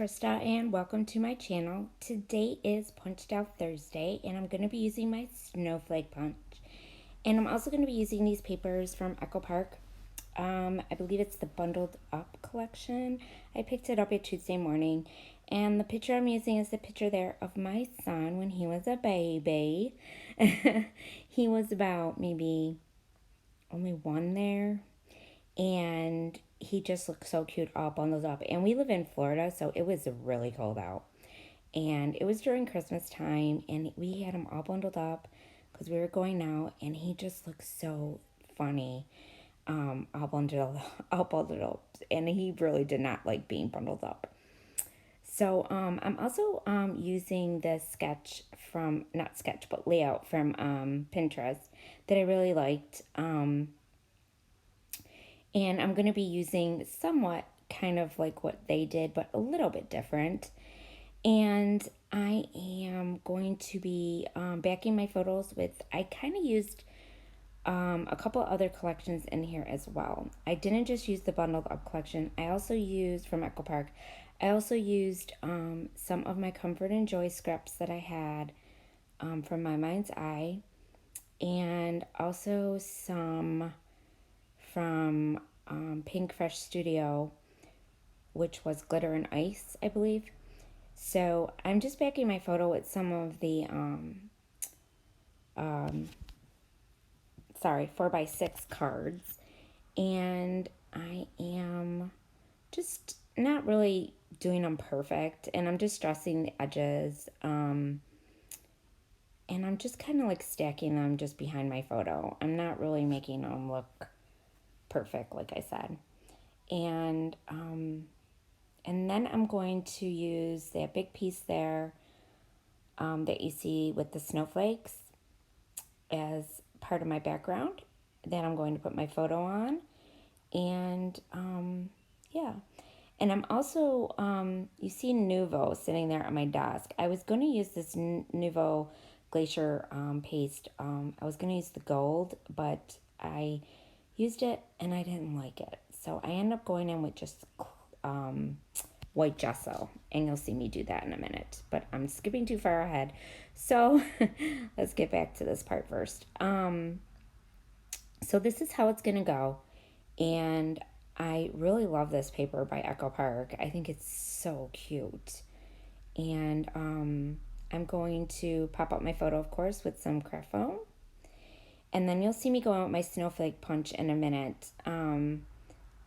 Krista and welcome to my channel. Today is Punched Out Thursday and I'm going to be using my snowflake punch. And I'm also going to be using these papers from Echo Park. I believe it's the Bundled Up collection. I picked it up at Tuesday morning. And the picture I'm using is the picture there of my son when he was a baby. He was about maybe only one there. And he just looked so cute all bundled up. And we live in Florida, so it was really cold out. And it was during Christmas time, and we had him all bundled up because we were going out, and he just looked so funny, all bundled, all bundled up. And he really did not like being bundled up. So I'm also using the sketch from, not sketch, but layout from Pinterest that I really liked. And I'm going to be using somewhat kind of like what they did, but a little bit different. And I am going to be backing my photos with, I kind of used a couple other collections in here as well. I didn't just use the Bundled Up collection. I also used, from Echo Park, I also used some of my Comfort and Joy scraps that I had from My Mind's Eye. And also some from Pink Fresh Studio, which was Glitter and Ice, I believe. So I'm just backing my photo with some of the 4x6 cards. And I am just not really doing them perfect. And I'm just stressing the edges. And I'm just kind of like stacking them just behind my photo. I'm not really making them look perfect, like I said. And then I'm going to use that big piece there that you see with the snowflakes as part of my background. Then I'm going to put my photo on. And yeah. And I'm also, you see Nuvo sitting there on my desk. I was going to use this Nuvo Glacier paste. I was going to use the gold, but I used it and I didn't like it. So I ended up going in with just white gesso, and you'll see me do that in a minute, but I'm skipping too far ahead. So let's get back to this part first. So this is how it's gonna go, and I really love this paper by Echo Park. I think it's so cute. And I'm going to pop up my photo, of course, with some craft foam. And then you'll see me go out with my snowflake punch in a minute. I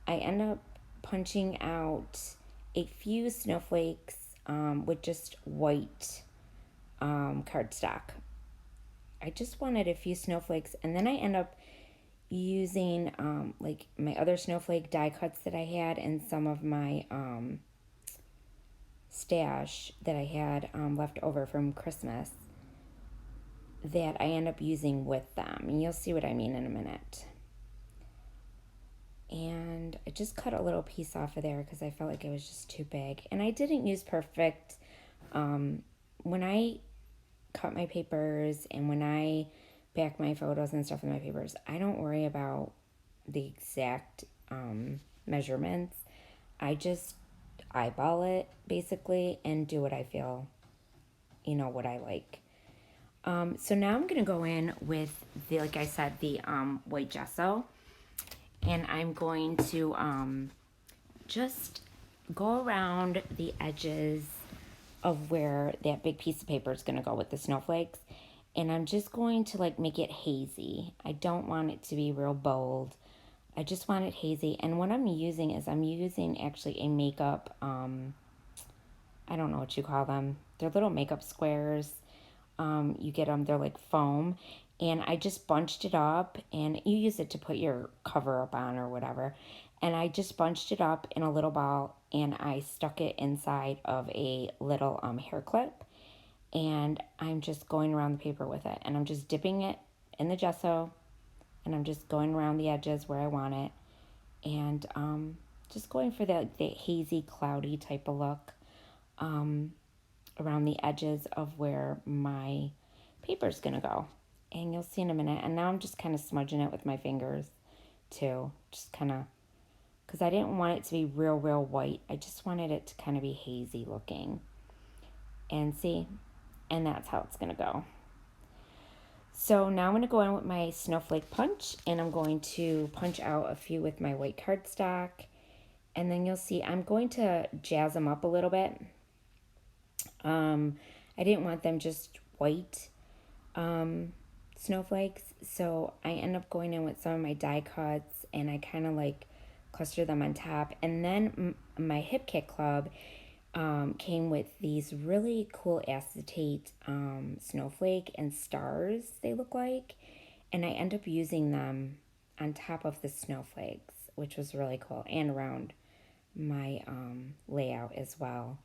end up punching out a few snowflakes with just white cardstock. I just wanted a few snowflakes, and then I end up using like my other snowflake die cuts that I had and some of my stash that I had left over from Christmas that I end up using with them. And you'll see what I mean in a minute. And I just cut a little piece off of there because I felt like it was just too big. And I didn't use perfect. When I cut my papers and when I back my photos and stuff in my papers, I don't worry about the exact measurements. I just eyeball it basically and do what I feel, what I like. So now I'm going to go in with the, like I said, the white gesso. And I'm going to just go around the edges of where that big piece of paper is going to go with the snowflakes. And I'm just going to like make it hazy. I don't want it to be real bold. I just want it hazy. And what I'm using is I'm using actually a makeup, I don't know what you call them. They're little makeup squares. You get them, they're like foam. And I just bunched it up, and you use it to put your cover up on or whatever. And I just bunched it up in a little ball, and I stuck it inside of a little hair clip. And I'm just going around the paper with it. And I'm just dipping it in the gesso, and I'm just going around the edges where I want it. And just going for the hazy, cloudy type of look around the edges of where my paper's going to go. And you'll see in a minute. And now I'm just kind of smudging it with my fingers too. Just kind of, because I didn't want it to be real, real white. I just wanted it to kind of be hazy looking. And see, and that's how it's going to go. So now I'm going to go in with my snowflake punch, and I'm going to punch out a few with my white cardstock. And then you'll see I'm going to jazz them up a little bit. I didn't want them just white snowflakes, so I end up going in with some of my die cuts, and I kind of like cluster them on top. And then my Hip Kit Club came with these really cool acetate snowflake and stars, they look like, and I end up using them on top of the snowflakes, which was really cool, and around my layout as well.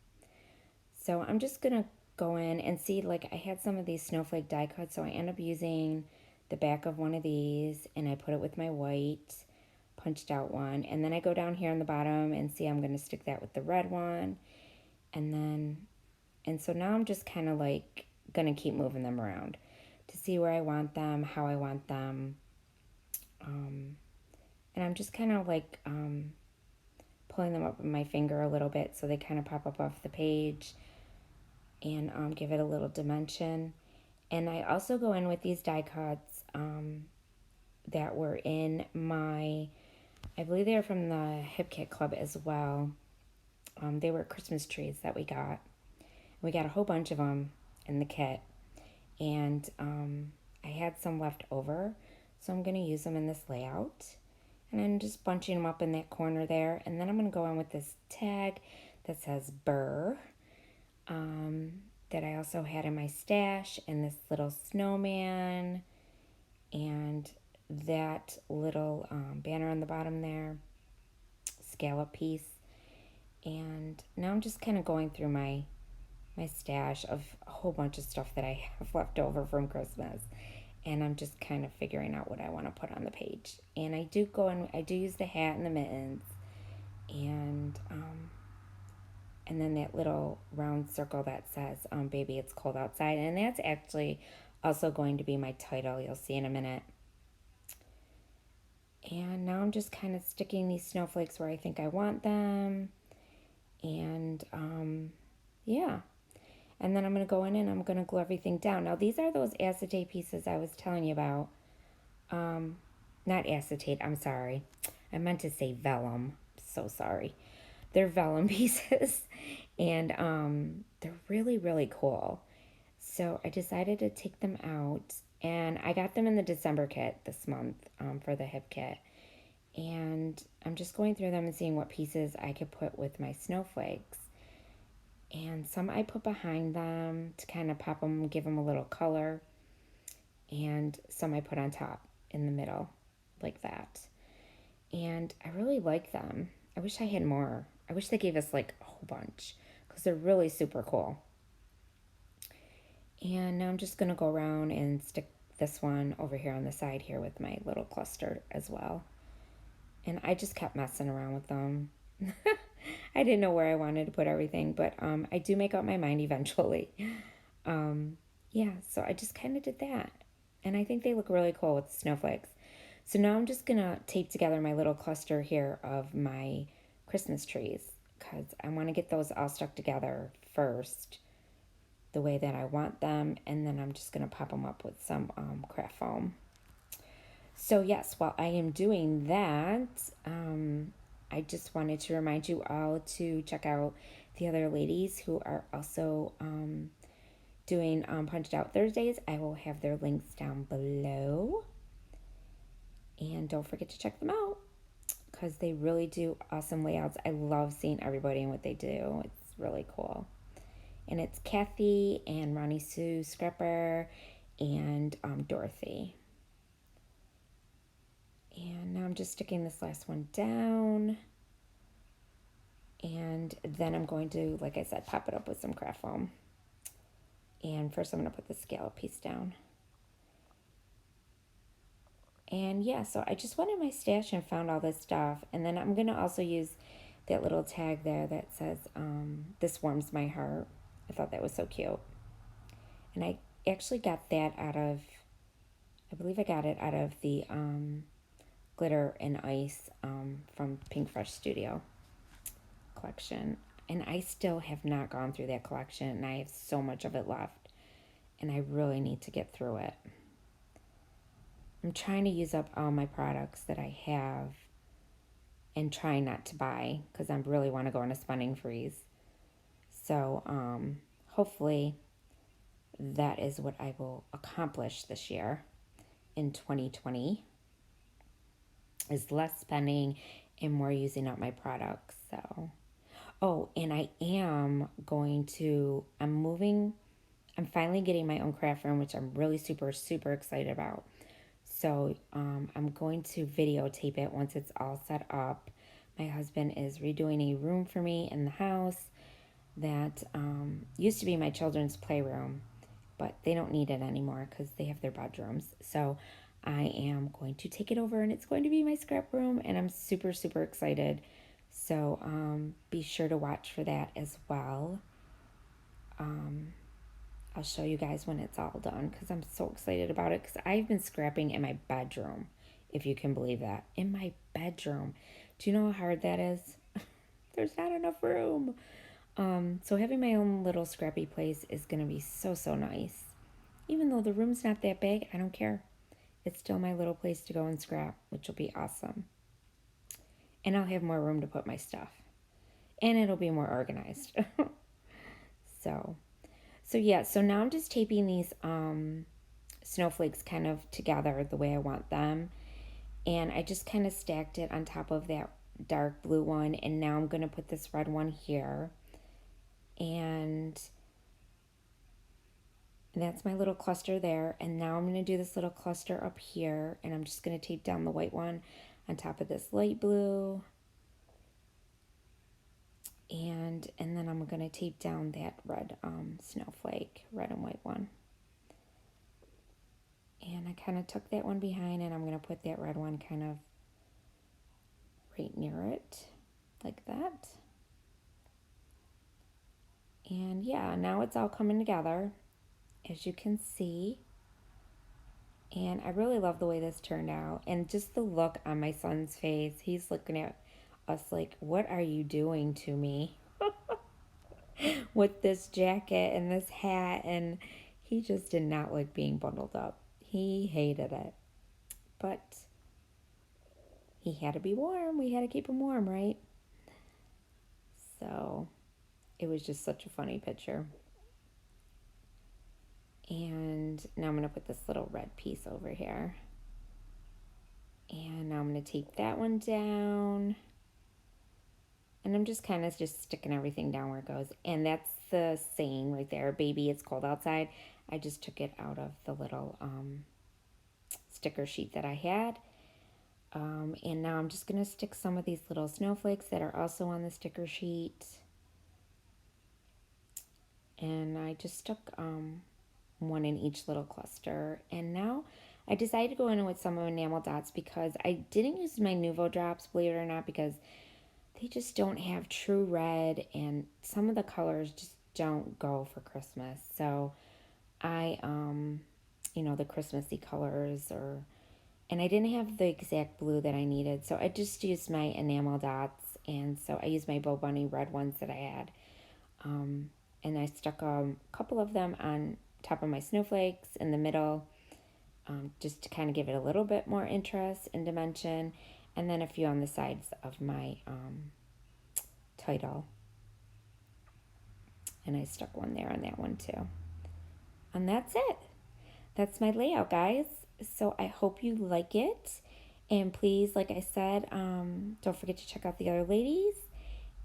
So I'm just gonna go in and see, like I had some of these snowflake die cuts, so I end up using the back of one of these, and I put it with my white punched out one, and then I go down here on the bottom and see I'm gonna stick that with the red one. And so now I'm just kind of like gonna keep moving them around to see where I want them, how I want them. And I'm just kind of like pulling them up with my finger a little bit so they kind of pop up off the page, and give it a little dimension. And I also go in with these die cuts that were in my, I believe they were from the Hip Kit Club as well. They were Christmas trees that we got. We got a whole bunch of them in the kit, and I had some left over, so I'm going to use them in this layout. And I'm just bunching them up in that corner there, and then I'm going to go in with this tag that says Burr, that I also had in my stash, and this little snowman, and that little banner on the bottom there, scallop piece. And now I'm just kind of going through my stash of a whole bunch of stuff that I have left over from Christmas, and I'm just kind of figuring out what I want to put on the page. And I do go in, I do use the hat and the mittens, and then that little round circle that says baby, it's cold outside, and that's actually also going to be my title, you'll see in a minute. And now I'm just kind of sticking these snowflakes where I think I want them, and yeah. And then I'm going to go in and I'm going to glue everything down. Now, these are those acetate pieces I was telling you about. Not acetate, I'm sorry. I meant to say vellum. So sorry. They're vellum pieces. And they're really, really cool. So I decided to take them out. And I got them in the December kit this month for the Hip Kit. And I'm just going through them and seeing what pieces I could put with my snowflakes. And some I put behind them to kind of pop them, give them a little color. And some I put on top in the middle, like that. And I really like them. I wish I had more. I wish they gave us like a whole bunch, because they're really super cool. And now I'm just going to go around and stick this one over here on the side here with my little cluster as well. And I just kept messing around with them. I didn't know where I wanted to put everything, but I do make up my mind eventually. Yeah, so I just kind of did that. And I think they look really cool with the snowflakes. So now I'm just going to tape together my little cluster here of my Christmas trees, because I want to get those all stuck together first the way that I want them, and then I'm just going to pop them up with some craft foam. So yes, while I am doing that, I just wanted to remind you all to check out the other ladies who are also doing Punched Out Thursdays. I will have their links down below. And don't forget to check them out, because they really do awesome layouts. I love seeing everybody and what they do. It's really cool. And it's Kathy and Ronnie Sue Scrapper and Dorothy. And now I'm just sticking this last one down. And then I'm going to, like I said, pop it up with some craft foam. And first I'm going to put the scallop piece down. And yeah, so I just went in my stash and found all this stuff. And then I'm going to also use that little tag there that says, this warms my heart. I thought that was so cute. And I actually got that out of, I believe I got it out of the glitter and ice from Pink Fresh Studio collection. And I still have not gone through that collection, and I have so much of it left, and I really need to get through it. I'm trying to use up all my products that I have and try not to buy because I really want to go on a spending freeze. So hopefully that is what I will accomplish this year in 2020, is less spending and more using up my products. So, oh, and I'm finally getting my own craft room, which I'm really super, super excited about. So I'm going to videotape it once it's all set up. My husband is redoing a room for me in the house that used to be my children's playroom, but they don't need it anymore because they have their bedrooms. So I am going to take it over, and it's going to be my scrap room, and I'm super, super excited. So be sure to watch for that as well. I'll show you guys when it's all done because I'm so excited about it, because I've been scrapping in my bedroom, if you can believe that. In my bedroom. Do you know how hard that is? There's not enough room. So having my own little scrappy place is going to be so, so nice. Even though the room's not that big, I don't care. It's still my little place to go and scrap, which will be awesome. And I'll have more room to put my stuff. And it'll be more organized. So now I'm just taping these snowflakes kind of together the way I want them. And I just kind of stacked it on top of that dark blue one. And now I'm going to put this red one here. And that's my little cluster there. And now I'm going to do this little cluster up here. And I'm just going to tape down the white one on top of this light blue. And then I'm going to tape down that red snowflake, red and white one. And I kind of tuck that one behind, and I'm going to put that red one kind of right near it, like that. And yeah, now it's all coming together, as you can see. And I really love the way this turned out. And just the look on my son's face. He's looking at us like, what are you doing to me? With this jacket and this hat. And he just did not like being bundled up. He hated it. But he had to be warm. We had to keep him warm, right? So it was just such a funny picture. And now I'm going to put this little red piece over here. And now I'm going to tape that one down. And I'm just kind of just sticking everything down where it goes. And that's the saying right there, baby, it's cold outside. I just took it out of the little sticker sheet that I had. And now I'm just going to stick some of these little snowflakes that are also on the sticker sheet. And I just stuck one in each little cluster. And now I decided to go in with some enamel dots because I didn't use my Nuvo drops, believe it or not, because they just don't have true red, and some of the colors just don't go for Christmas. So I, the Christmassy colors, and I didn't have the exact blue that I needed. So I just used my enamel dots, and so I used my Bo Bunny red ones that I had. And I stuck a couple of them on top of my snowflakes in the middle, just to kind of give it a little bit more interest and dimension. And then a few on the sides of my title. And I stuck one there on that one too. And that's it. That's my layout, guys. So I hope you like it. And please, like I said, don't forget to check out the other ladies.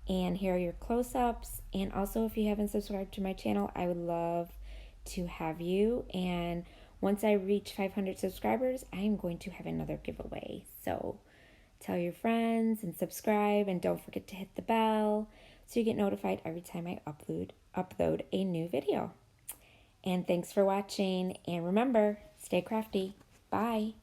And here are your close-ups. And also, if you haven't subscribed to my channel, I would love to have you. And once I reach 500 subscribers, I am going to have another giveaway. So tell your friends and subscribe, and don't forget to hit the bell so you get notified every time I upload a new video. And thanks for watching, and remember, stay crafty. Bye.